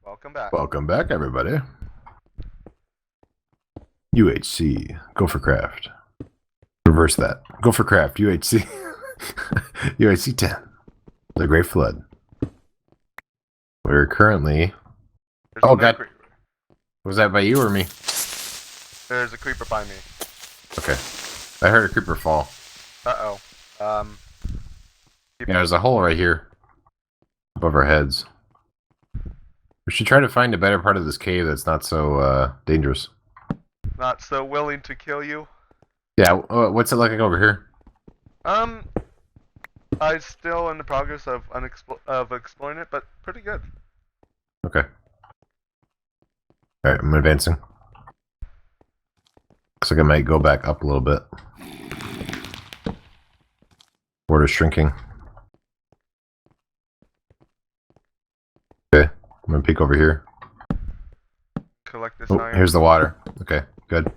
Welcome back. Welcome back, everybody. UHC, GopherCraft. Reverse that. GopherCraft UHC. UHC 10. The Great Flood. We're currently... There's Oh, another God. creeper. Was that by you or me? There's a creeper by me. Okay. I heard a creeper fall. Uh-oh. Yeah, there's a hole right here. Above our heads. We should try to find a better part of this cave that's not so dangerous. Not so willing to kill you. Yeah, what's it like over here? I'm still in the progress of exploring it, but pretty good. Okay. Alright, I'm advancing. Looks like I might go back up a little bit. Water's shrinking. Okay, I'm gonna peek over here. Collect this Oh, iron. here's the water. Okay, good.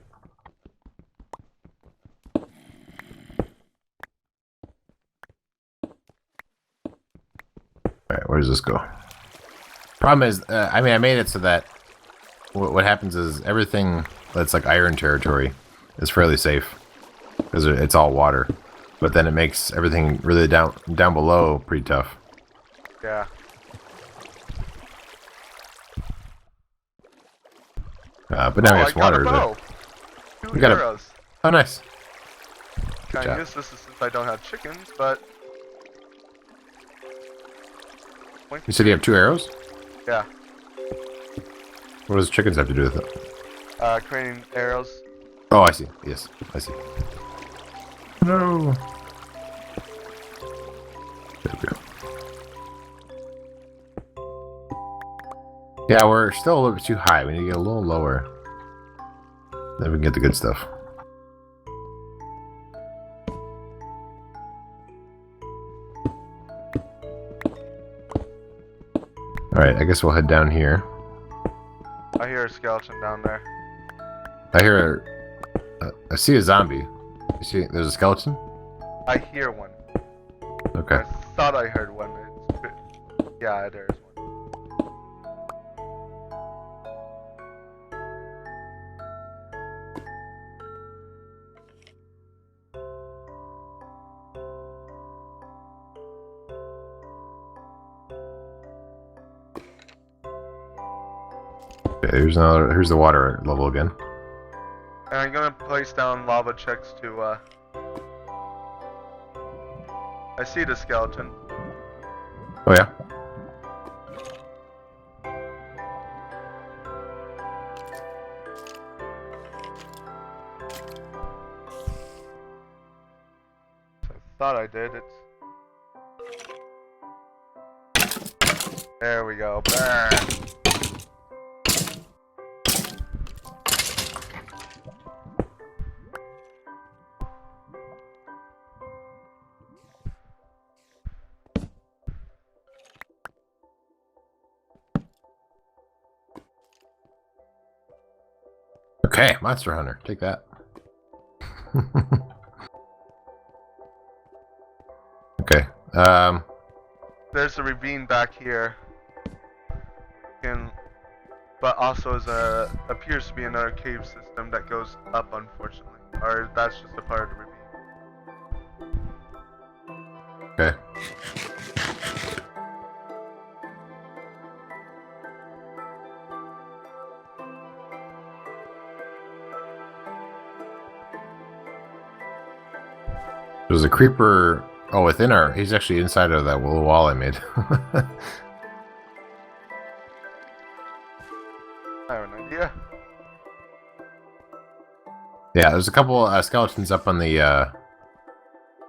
Alright, where does this go? Problem is, I made it so that what happens is everything that's like iron territory is fairly safe because it's all water, but then it makes everything really down below pretty tough. Yeah. But now it's water. I got a bow. Two You got arrows. Oh, nice. Kind job. of use this since I don't have chickens, but... You said you have 2 arrows? Yeah. What does chickens have to do with it? Creating arrows. Oh, I see. Yes, I see. No. There we go. Yeah, we're still a little bit too high. We need to get a little lower. Then we can get the good stuff. Alright, I guess we'll head down here. I hear a skeleton down there. I see a zombie. You see, there's a skeleton? I hear one. Okay. I thought I heard one. Yeah, there's one. Okay, here's the water level again. And I'm gonna place down lava checks to, I see the skeleton. Oh yeah? I thought I did. There we go. Burn. Okay, Monster Hunter. Take that. Okay. There's a ravine back here. But also appears to be another cave system that goes up, unfortunately. Or that's just a part of the ravine. Okay. There's a creeper. Oh, within our... He's actually inside of that little wall I made. I have an idea. Yeah, there's a couple skeletons up on the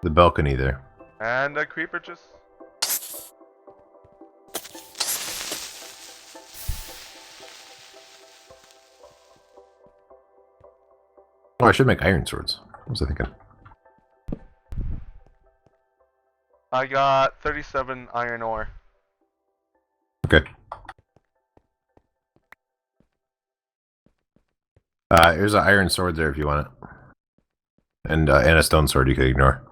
balcony there. And a creeper just... Oh, I should make iron swords. What was I thinking? I got 37 iron ore. Okay. Here's an iron sword there if you want it. And a stone sword you could ignore.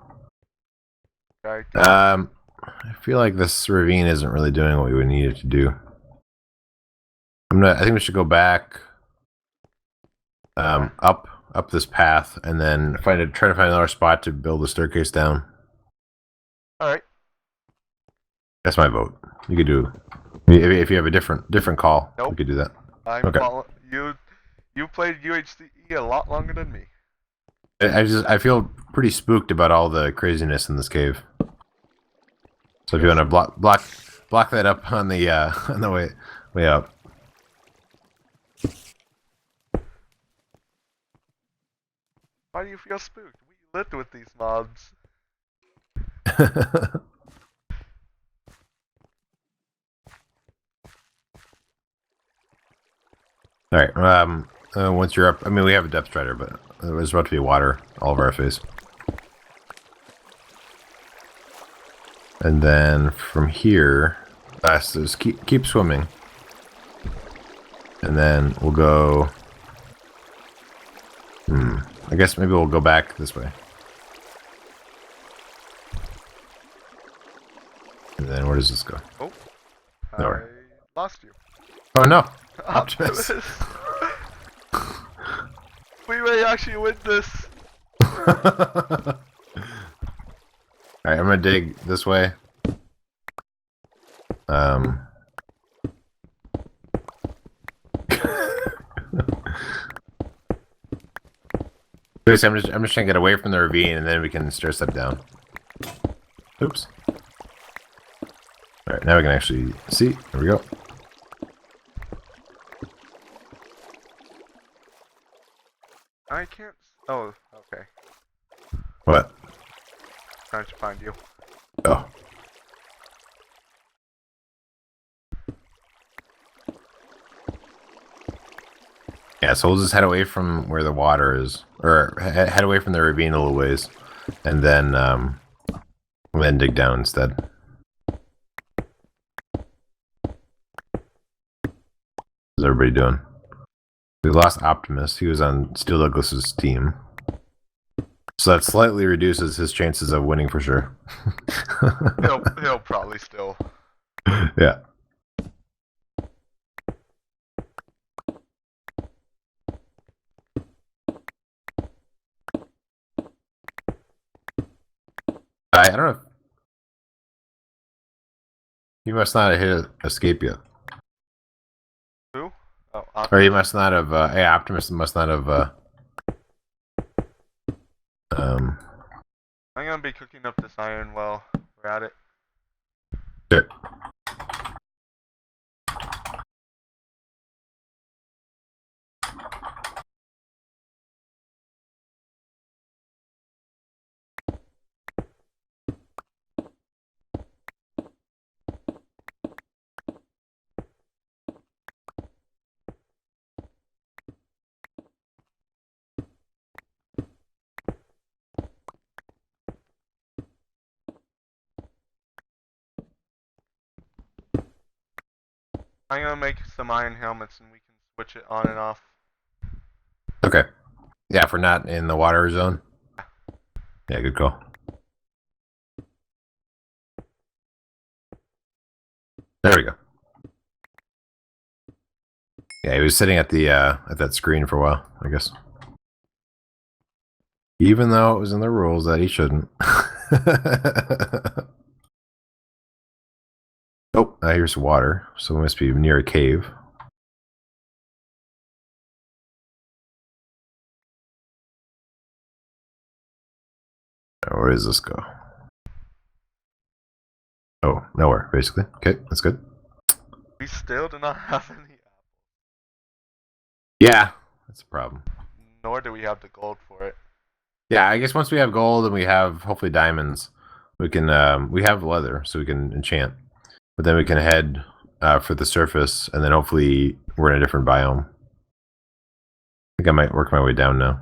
Okay. I feel like this ravine isn't really doing what we would need it to do. I think we should go back, up this path, and then try to find another spot to build a staircase down. All right. That's my vote. You could do, if you have a different call. Nope. We could do that. I'm Okay. You played UHC a lot longer than me. I feel pretty spooked about all the craziness in this cave. So if you want to block that up on the way up. Why do you feel spooked? We lived with these mobs. All right. Once you're up, I mean, we have a depth strider, but there's about to be water all over our face. And then from here, so just keep swimming, and then we'll go. I guess maybe we'll go back this way. And then where does this go? Oh, Nowhere. I lost you. Oh no! Optimus. We may actually win this. Alright, I'm gonna dig this way. Basically, I'm just trying to get away from the ravine, and then we can stair step down. Oops. Alright, now we can actually see. There we go. I can't. Oh, okay. What? Trying to find you. Oh. Yeah, so we'll just head away from where the water is, or head away from the ravine a little ways, and then dig down instead. How's everybody doing? We lost Optimus. He was on Steel Douglas's team, so that slightly reduces his chances of winning for sure. he'll probably still. Yeah. I don't know. You must not have hit escape yet. Who? Oh, Optimus. Or you must not have. Yeah, Optimus must not have. I'm gonna be cooking up this iron while we're at it. Sure. I'm gonna make some iron helmets and we can switch it on and off. Okay. Yeah, if we're not in the water zone. Yeah, good call. There we go. Yeah, he was sitting at the at that screen for a while, I guess. Even though it was in the rules that he shouldn't. Oh, here's water, so we must be near a cave. Where does this go? Oh, nowhere, basically. Okay, that's good. We still do not have any apples. Yeah, that's a problem. Nor do we have the gold for it. Yeah, I guess once we have gold and we have hopefully diamonds, we can we have leather, so we can enchant. But then we can head for the surface, and then hopefully we're in a different biome. I think I might work my way down now.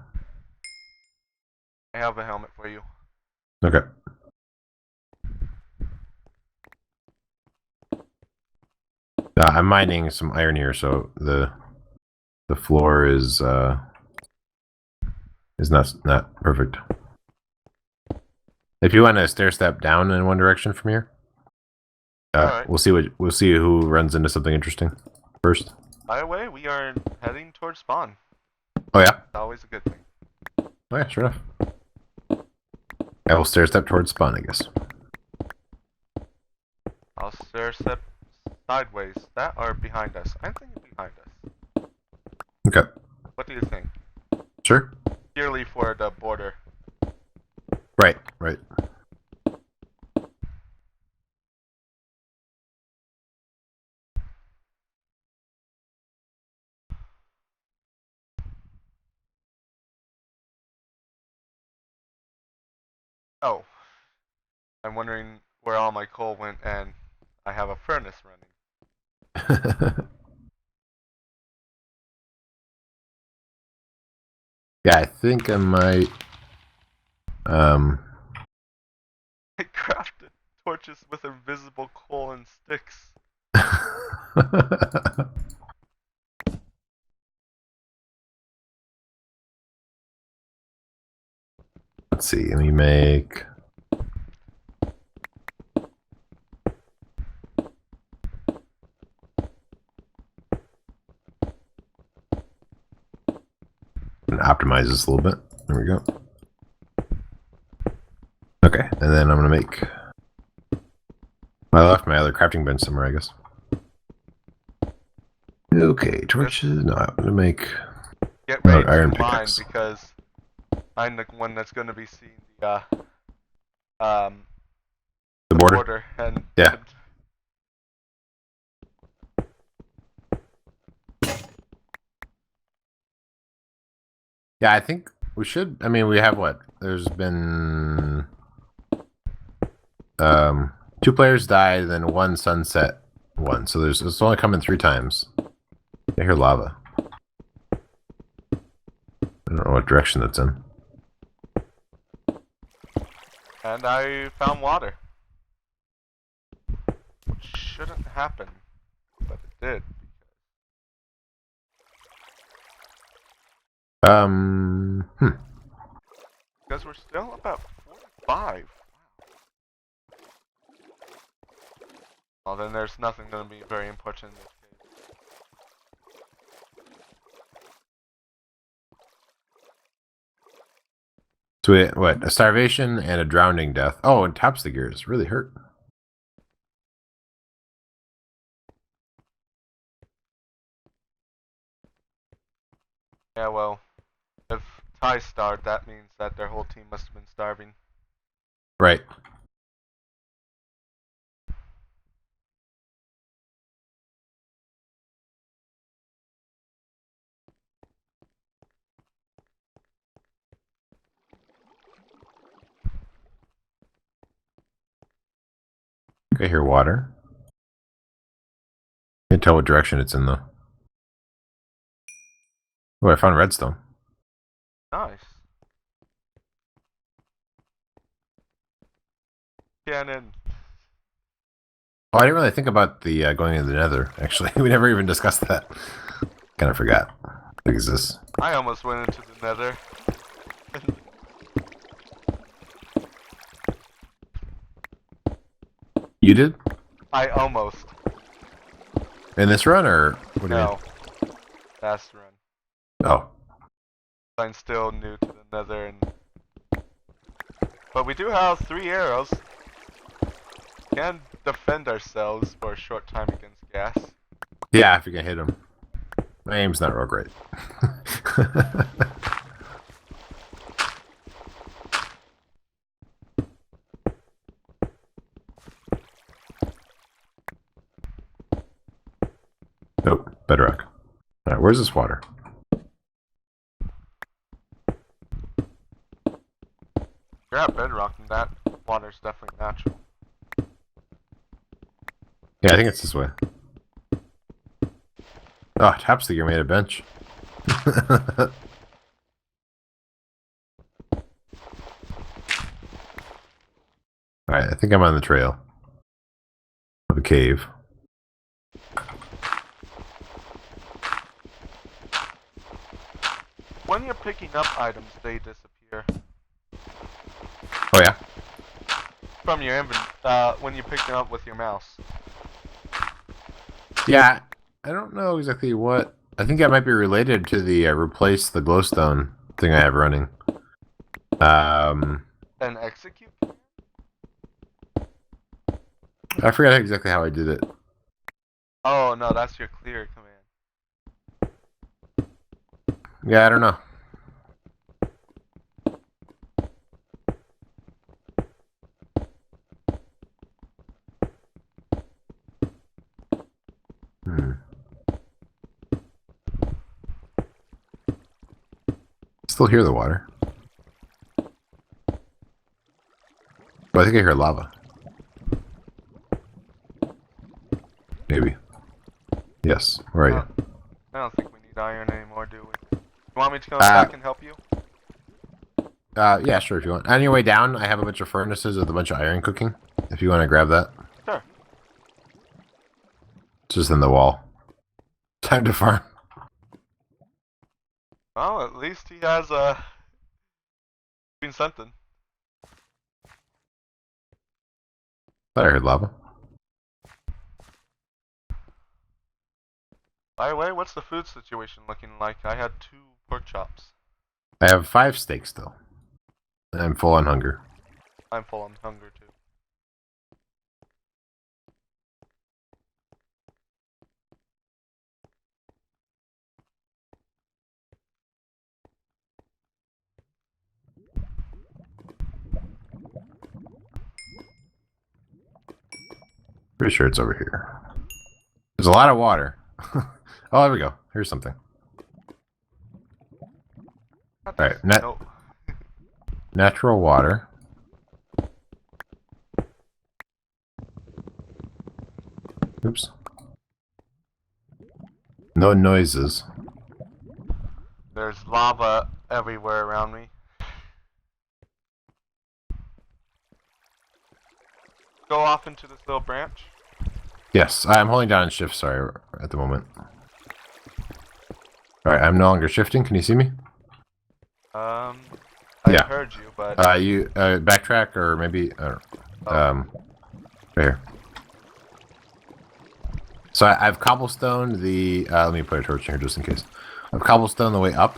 I have a helmet for you. Okay. I'm mining some iron here, so the floor is not perfect. If you want to stair step down in one direction from here, Alright. we'll see who runs into something interesting first. By the way, we are heading towards spawn. Oh yeah. It's always a good thing. Oh yeah. Sure enough. I will stair step towards spawn, I guess. I'll stair step sideways. That are behind us. I think behind us. Okay. What do you think? Sure. Purely for the border. Right. Right. Oh. I'm wondering where all my coal went, and I have a furnace running. Yeah, I think I might. I crafted torches with invisible coal and sticks. Let's see. Let me make. And optimize this a little bit. There we go. Okay, and then I'm gonna make. I left my other crafting bench somewhere, I guess. Okay, torches. No, I'm gonna make. Get ready to iron mine pickaxe. because I'm the one that's going to be seeing the border. and Yeah. Yeah, I think we should. I mean, we have what? There's been 2 players died, then 1 sunset, 1. So it's only coming 3 times. I hear lava. I don't know what direction that's in. And I found water. Which shouldn't happen, but it did. Because we're still about 45. Wow. Well, then there's nothing going to be very important in this case. So we, what? A starvation and a drowning death. Oh, and tops the gears really hurt. Yeah, well, if Ty starved, that means that their whole team must have been starving. Right. Okay, here water. Can't tell what direction it's in though. Oh, I found redstone. Nice. Cannon. Oh, I didn't really think about the going into the nether, actually. We never even discussed that. Kind of forgot it exists. I almost went into the nether. You did? I almost. In this run, or what do you No. Last run. mean? Oh. I'm still new to the nether, and but we do have 3 arrows. Can defend ourselves for a short time against gas. Yeah, if you can hit him. My aim's not real great. Nope, bedrock. Alright, where's this water? You're at bedrock, and that water's definitely natural. Yeah, I think it's this way. Oh, Tapsticker made a bench. Alright, I think I'm on the trail of a cave. When you're picking up items, they disappear. Oh yeah? From your when you pick them up with your mouse. Yeah, I don't know exactly what. I think that might be related to the replace the glowstone thing I have running. And execute? I forgot exactly how I did it. Oh no, that's your clear command. Yeah, I don't know. Still hear the water. But I think I hear lava. Maybe. Yes. Where are you? I don't think we need iron anymore, do we? You want me to come back and help you? Yeah, sure, if you want. On your way down, I have a bunch of furnaces with a bunch of iron cooking. If you want to grab that. Sure. It's just in the wall. Time to farm. Well, at least he has doing something. Thought I heard lava. By the way, what's the food situation looking like? I had 2 pork chops. I have 5 steaks still. And I'm full on hunger. I'm full on hunger too. Pretty sure it's over here. There's a lot of water. Oh, there we go. Here's something. Alright, Nope. Natural water. Oops. No noises. There's lava everywhere around me. Go off into this little branch. Yes, I'm holding down shift, sorry, at the moment. Alright, I'm no longer shifting. Can you see me? I heard you, but... You, backtrack, or maybe, right here. So I've cobblestoned the, let me put a torch in here just in case. I've cobblestoned the way up,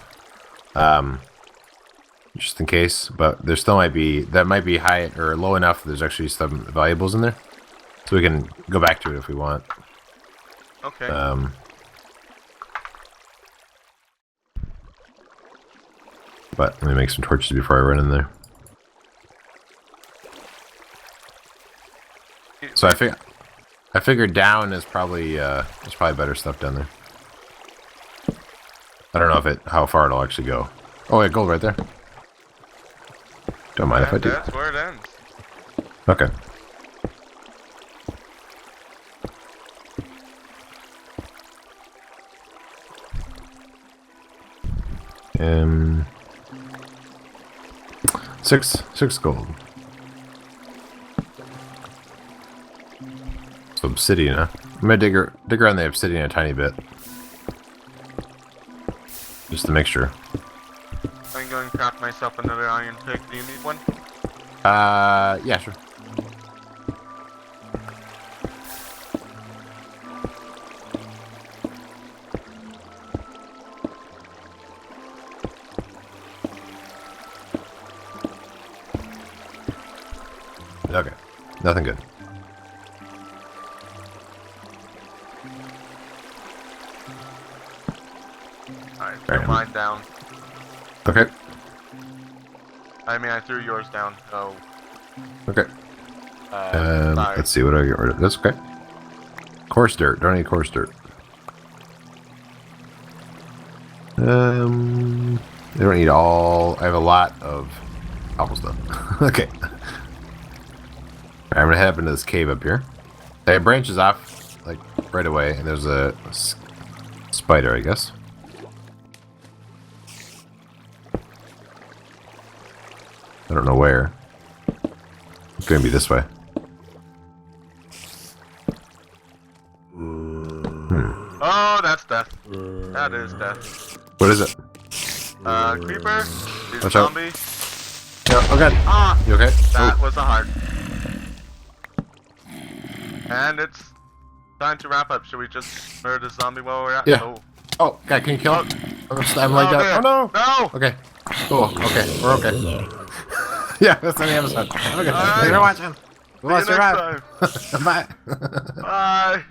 just in case, but there still might be, that might be high, or low enough, there's actually some valuables in there. So we can go back to it if we want. Okay. But let me make some torches before I run in there. So I figured down is probably there's probably better stuff down there. I don't know how far it'll actually go. Oh, yeah, gold right there. Don't mind if I do. That's where it ends. Okay. Six gold. So obsidian, huh? I'm gonna dig around the obsidian a tiny bit. Just to make sure. I'm going to craft myself another iron pick. Do you need one? Yeah, sure. Okay, nothing good. Alright, throw mine down. Okay. I mean, I threw yours down, so... Okay. Sorry. Let's see what I get rid of. That's okay. Coarse dirt. Don't need coarse dirt. I don't need all... I have a lot of cobblestone. Okay. Alright, I'm gonna head up into this cave up here. It branches off, like, right away, and there's a spider, I guess. I don't know where. It's gonna be this way. Oh, that's death. That is death. What is it? Creeper. He's a Watch out. zombie. Yeah, oh god. Ah! You okay? That was a heart. And it's Time to wrap up. Should we just murder the zombie while we're at? Yeah. Oh. Oh, God, can you kill him? I'm like that. Oh, no. No! Okay. Cool. Okay. We're okay. Yeah, that's the episode. Okay. All right. Thanks for watching. See you next time. Bye. Bye.